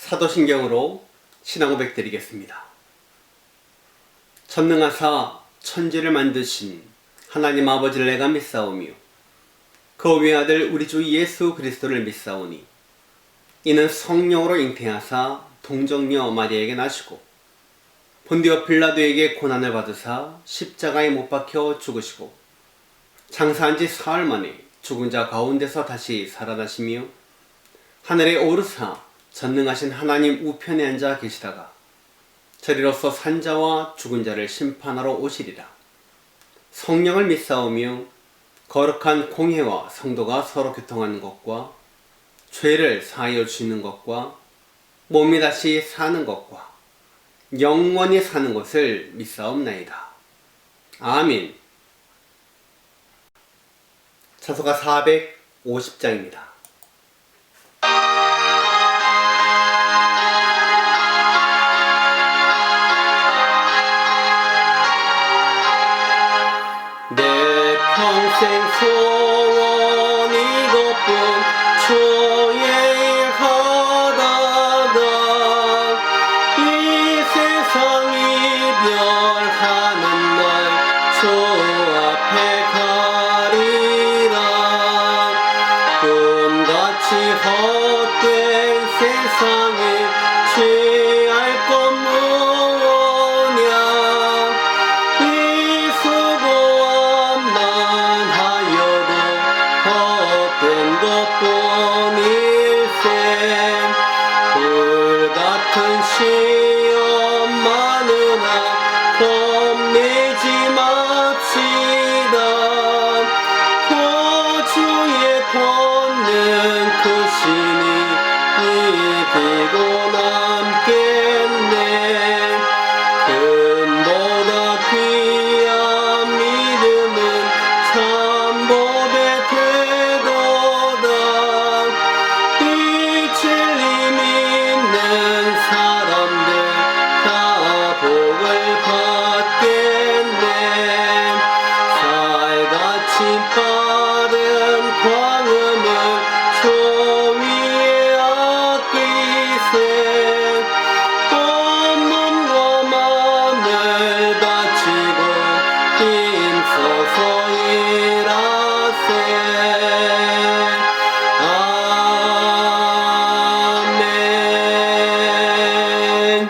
사도신경으로 신앙 고백 드리겠습니다. 전능하사 천지를 만드신 하나님 아버지를 내가 믿사오며 그 외아들 우리 주 예수 그리스도를 믿사오니 이는 성령으로 잉태하사 동정녀 마리아에게 나시고 본디오 빌라도에게 고난을 받으사 십자가에 못 박혀 죽으시고 장사한 지 사흘 만에 죽은 자 가운데서 다시 살아나시며 하늘에 오르사 전능하신 하나님 우편에 앉아 계시다가 저리로서 산자와 죽은 자를 심판하러 오시리라. 성령을 믿사오며 거룩한 공회와 성도가 서로 교통하는 것과 죄를 사하여 주시는 것과 몸이 다시 사는 것과 영원히 사는 것을 믿사옵나이다. 아멘. 찬송가 450장입니다. 내 평생 소원 이것뿐 주의 하다가 이 세상 이별하는 날 주 앞에 가리라. 꿈같이 헛된 세상에 취할 것 뭐냐. 이 수고함만 하여도 헛된 것뿐일세. 불같은 시험 많으나 겁내지 맙시다. 주의 권능 크시니 이기고 남겠네. 금보다 귀한 믿음은 참법에 되도다. 이 진리 믿는 사람들 다 복을 받겠네. 살같이 빠른 광음을 저 위에 아끼세. 온 몸과 마음을 바치고 힘써서 일하세. 아멘.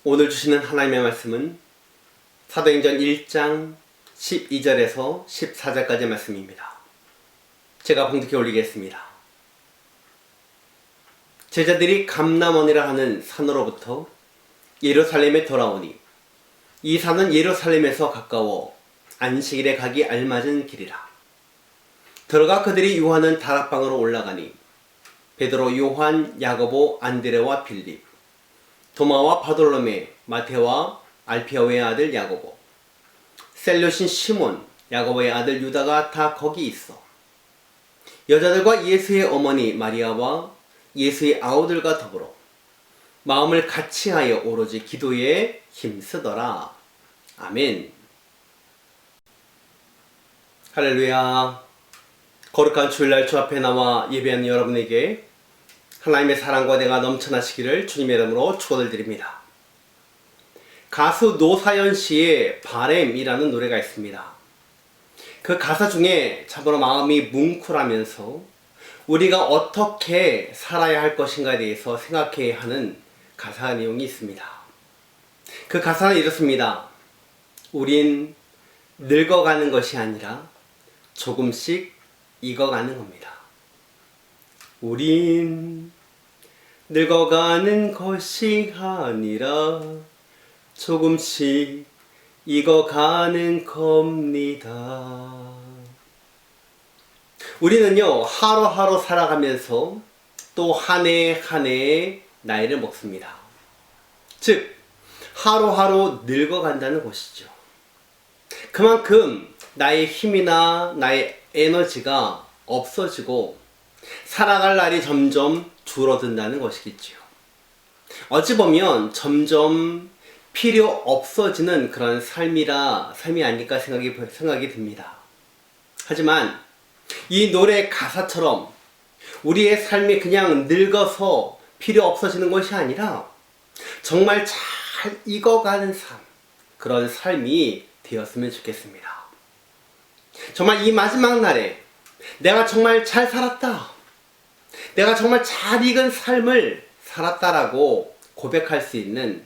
오늘 주시는 하나님의 말씀은 사도행전 1장 12절에서 14절까지의 말씀입니다. 제가 봉독해 올리겠습니다. 제자들이 감람원이라 하는 산으로부터 예루살렘에 돌아오니 이 산은 예루살렘에서 가까워 안식일에 가기 알맞은 길이라. 들어가 그들이 요한은 다락방으로 올라가니 베드로, 요한, 야고보, 안드레와 빌립, 도마와 바돌로메, 마테와 알피아의 아들 야고보, 셀롯인 시몬, 야고보의 아들 유다가 다 거기 있어. 여자들과 예수의 어머니 마리아와 예수의 아우들과 더불어 마음을 같이하여 오로지 기도에 힘쓰더라. 아멘. 할렐루야. 거룩한 주일날 주 앞에 나와 예배하는 여러분에게 하나님의 사랑과 은혜가 넘쳐나시기를 주님의 이름으로 축원을 드립니다. 가수 노사연 씨의 바램이라는 노래가 있습니다. 그 가사 중에 참으로 마음이 뭉클하면서 우리가 어떻게 살아야 할 것인가에 대해서 생각해야 하는 가사 내용이 있습니다. 그 가사는 이렇습니다. 우린 늙어가는 것이 아니라 조금씩 익어가는 겁니다. 우린 늙어가는 것이 아니라 조금씩 익어가는 겁니다. 우리는요, 하루하루 살아가면서 또 한 해 한 해의 나이를 먹습니다. 즉, 하루하루 늙어간다는 것이죠. 그만큼 나의 힘이나 나의 에너지가 없어지고 살아갈 날이 점점 줄어든다는 것이겠지요. 어찌 보면 점점 필요 없어지는 그런 삶이 아닐까 생각이 듭니다. 하지만 이 노래 가사처럼 우리의 삶이 그냥 늙어서 필요 없어지는 것이 아니라 정말 잘 익어가는 삶, 그런 삶이 되었으면 좋겠습니다. 정말 이 마지막 날에 내가 정말 잘 살았다, 내가 정말 잘 익은 삶을 살았다라고 고백할 수 있는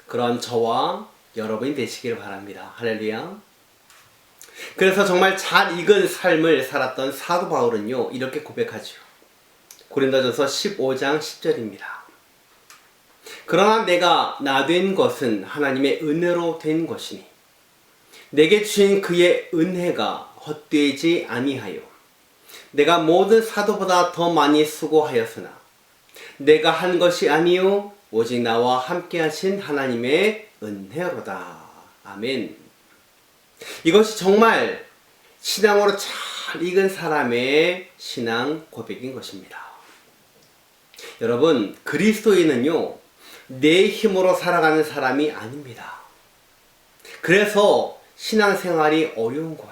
그런 저와 여러분이 되시길 바랍니다. 할렐루야. 그래서 정말 잘 익은 삶을 살았던 사도 바울은요, 이렇게 고백하죠. 고린도전서 15장 10절입니다. 그러나 내가 나 된 것은 하나님의 은혜로 된 것이니 내게 주신 그의 은혜가 헛되지 아니하여 내가 모든 사도보다 더 많이 수고하였으나 내가 한 것이 아니요 오직 나와 함께 하신 하나님의 은혜로다. 아멘. 이것이 정말 신앙으로 잘 익은 사람의 신앙 고백인 것입니다. 여러분, 그리스도인은요, 내 힘으로 살아가는 사람이 아닙니다. 그래서 신앙생활이 어려운 거예요.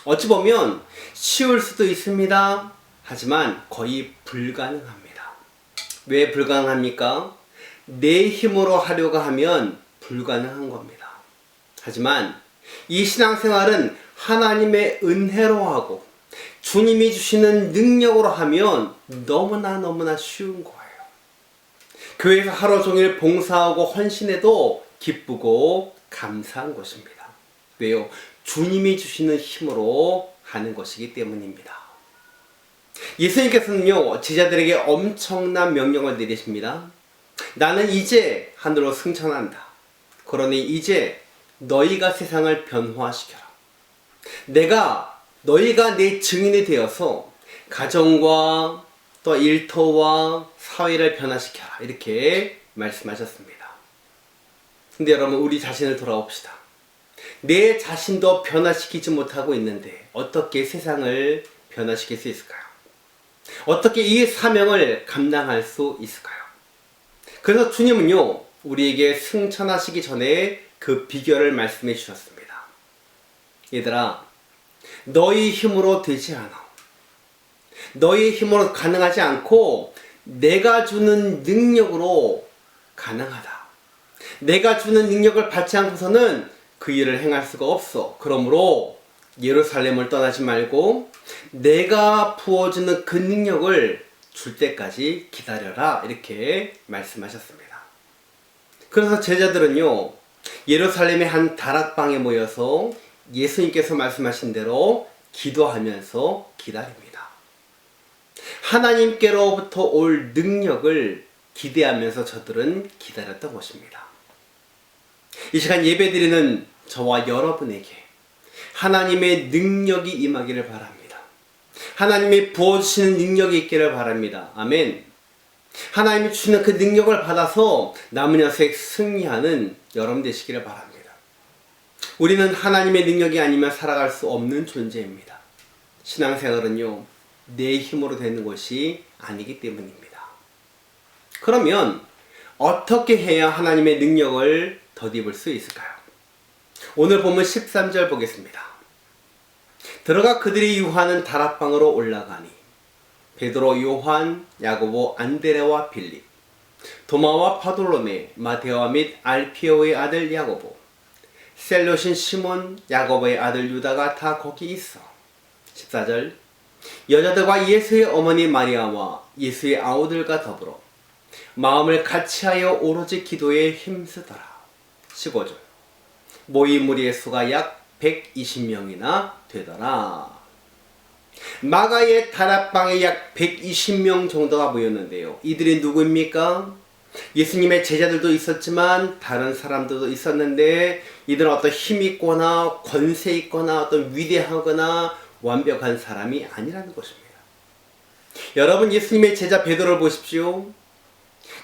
어찌 보면 쉬울 수도 있습니다. 하지만 거의 불가능합니다. 왜 불가능합니까? 내 힘으로 하려고 하면 불가능한 겁니다. 하지만 이 신앙생활은 하나님의 은혜로 하고 주님이 주시는 능력으로 하면 너무나 쉬운 거예요. 교회에서 하루 종일 봉사하고 헌신해도 기쁘고 감사한 것입니다. 왜요? 주님이 주시는 힘으로 하는 것이기 때문입니다. 예수님께서는요, 제자들에게 엄청난 명령을 내리십니다. 나는 이제 하늘로 승천한다. 그러니 이제 너희가 세상을 변화시켜라. 너희가 내 증인이 되어서 가정과 또 일터와 사회를 변화시켜라. 이렇게 말씀하셨습니다. 근데 여러분, 우리 자신을 돌아봅시다. 내 자신도 변화시키지 못하고 있는데 어떻게 세상을 변화시킬 수 있을까요? 어떻게 이 사명을 감당할 수 있을까요? 그래서 주님은요, 우리에게 승천하시기 전에 그 비결을 말씀해 주셨습니다. 얘들아, 너희 힘으로 되지 않아. 너희 힘으로 가능하지 않고 내가 주는 능력으로 가능하다. 내가 주는 능력을 받지 않고서는 그 일을 행할 수가 없어. 그러므로 예루살렘을 떠나지 말고 내가 부어주는 그 능력을 줄 때까지 기다려라. 이렇게 말씀하셨습니다. 그래서 제자들은요, 예루살렘의 한 다락방에 모여서 예수님께서 말씀하신 대로 기도하면서 기다립니다. 하나님께로부터 올 능력을 기대하면서 저들은 기다렸던 것입니다. 이 시간 예배드리는 저와 여러분에게 하나님의 능력이 임하기를 바랍니다. 하나님이 부어주시는 능력이 있기를 바랍니다. 아멘. 하나님이 주시는 그 능력을 받아서 남은 여생 승리하는 여러분 되시기를 바랍니다. 우리는 하나님의 능력이 아니면 살아갈 수 없는 존재입니다. 신앙생활은요, 내 힘으로 되는 것이 아니기 때문입니다. 그러면 어떻게 해야 하나님의 능력을 덧입을 수 있을까요? 오늘 보면 13절 보겠습니다. 들어가 그들이 유하는 다락방으로 올라가니 베드로, 요한, 야고보, 안드레와 빌립, 도마와 바돌로메, 마테오와 및 알피오의 아들 야고보, 셀롯인 시몬, 야고보의 아들 유다가 다 거기 있어. 14절 여자들과 예수의 어머니 마리아와 예수의 아우들과 더불어 마음을 같이하여 오로지 기도에 힘쓰더라. 15절 모인 무리의 수가 약 120명이나 되더라. 마가의 다락방에 약 120명 정도가 모였는데요. 이들이 누구입니까? 예수님의 제자들도 있었지만 다른 사람들도 있었는데 이들은 어떤 힘 있거나 권세 있거나 어떤 위대하거나 완벽한 사람이 아니라는 것입니다. 여러분, 예수님의 제자 베드로를 보십시오.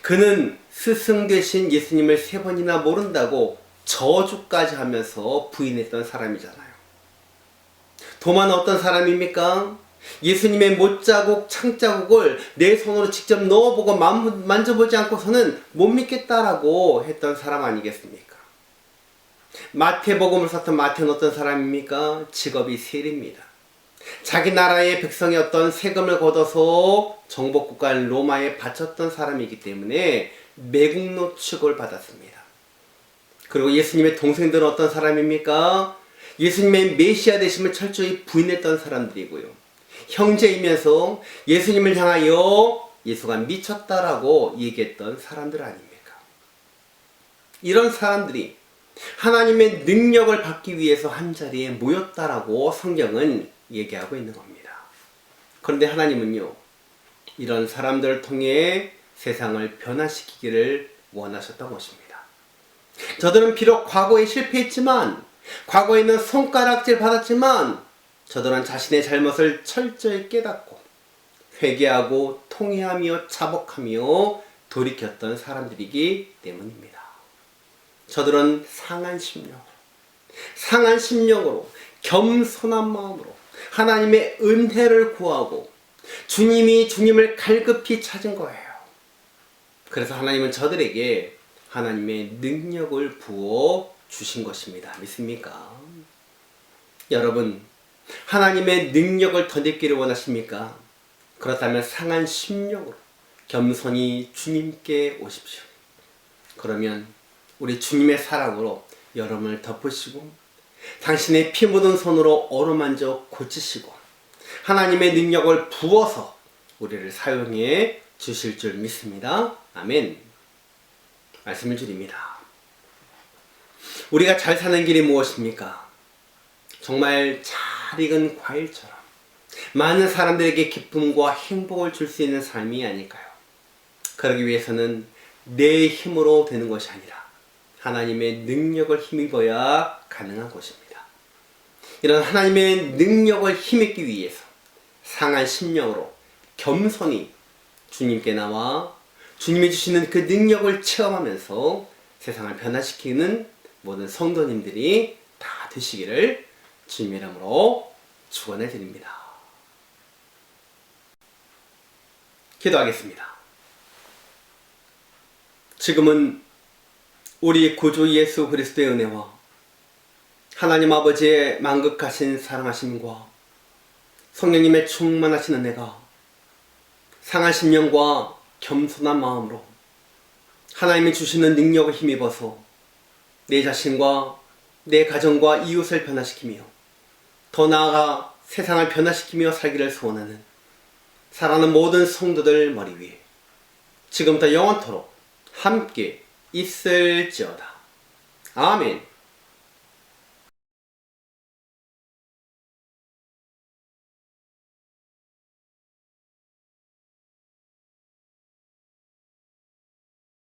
그는 스승 되신 예수님을 3번이나 모른다고 저주까지 하면서 부인했던 사람이잖아요. 도마는 어떤 사람입니까? 예수님의 못자국, 창자국을 내 손으로 직접 넣어보고 만져보지 않고서는 못 믿겠다라고 했던 사람 아니겠습니까? 마태복음을 썼던 마태는 어떤 사람입니까? 직업이 세리입니다. 자기 나라의 백성이 어떤 세금을 걷어서 정복국가 로마에 바쳤던 사람이기 때문에 매국노 취급을 받았습니다. 그리고 예수님의 동생들은 어떤 사람입니까? 예수님의 메시아 되심을 철저히 부인했던 사람들이고요. 형제이면서 예수님을 향하여 예수가 미쳤다라고 얘기했던 사람들 아닙니까? 이런 사람들이 하나님의 능력을 받기 위해서 한자리에 모였다라고 성경은 얘기하고 있는 겁니다. 그런데 하나님은요, 이런 사람들을 통해 세상을 변화시키기를 원하셨던 것입니다. 저들은 비록 과거에 실패했지만, 과거에는 손가락질 받았지만, 저들은 자신의 잘못을 철저히 깨닫고 회개하고 통회하며 자복하며 돌이켰던 사람들이기 때문입니다. 저들은 상한 심령으로 겸손한 마음으로 하나님의 은혜를 구하고 주님을 갈급히 찾은 거예요. 그래서 하나님은 저들에게 하나님의 능력을 부어 주신 것입니다. 믿습니까? 여러분, 하나님의 능력을 덧입기를 원하십니까? 그렇다면 상한 심령으로 겸손히 주님께 오십시오. 그러면 우리 주님의 사랑으로 여러분을 덮으시고 당신의 피 묻은 손으로 어루만져 고치시고 하나님의 능력을 부어서 우리를 사용해 주실 줄 믿습니다. 아멘. 말씀을 드립니다. 우리가 잘 사는 길이 무엇입니까? 정말 잘 익은 과일처럼 많은 사람들에게 기쁨과 행복을 줄 수 있는 삶이 아닐까요? 그러기 위해서는 내 힘으로 되는 것이 아니라 하나님의 능력을 힘입어야 가능한 것입니다. 이런 하나님의 능력을 힘입기 위해서 상한 심령으로 겸손히 주님께 나와 주님이 주시는 그 능력을 체험하면서 세상을 변화시키는 모든 성도님들이 다 되시기를 주님의 이름으로 축원해 드립니다. 기도하겠습니다. 지금은 우리 구주 예수 그리스도의 은혜와 하나님 아버지의 만극하신 사랑하심과 성령님의 충만하신 은혜가 상한 심령과 겸손한 마음으로 하나님이 주시는 능력을 힘입어서 내 자신과 내 가정과 이웃을 변화시키며 더 나아가 세상을 변화시키며 살기를 소원하는 사랑하는 모든 성도들 머리 위에 지금부터 영원토록 함께 있을지어다. 아멘.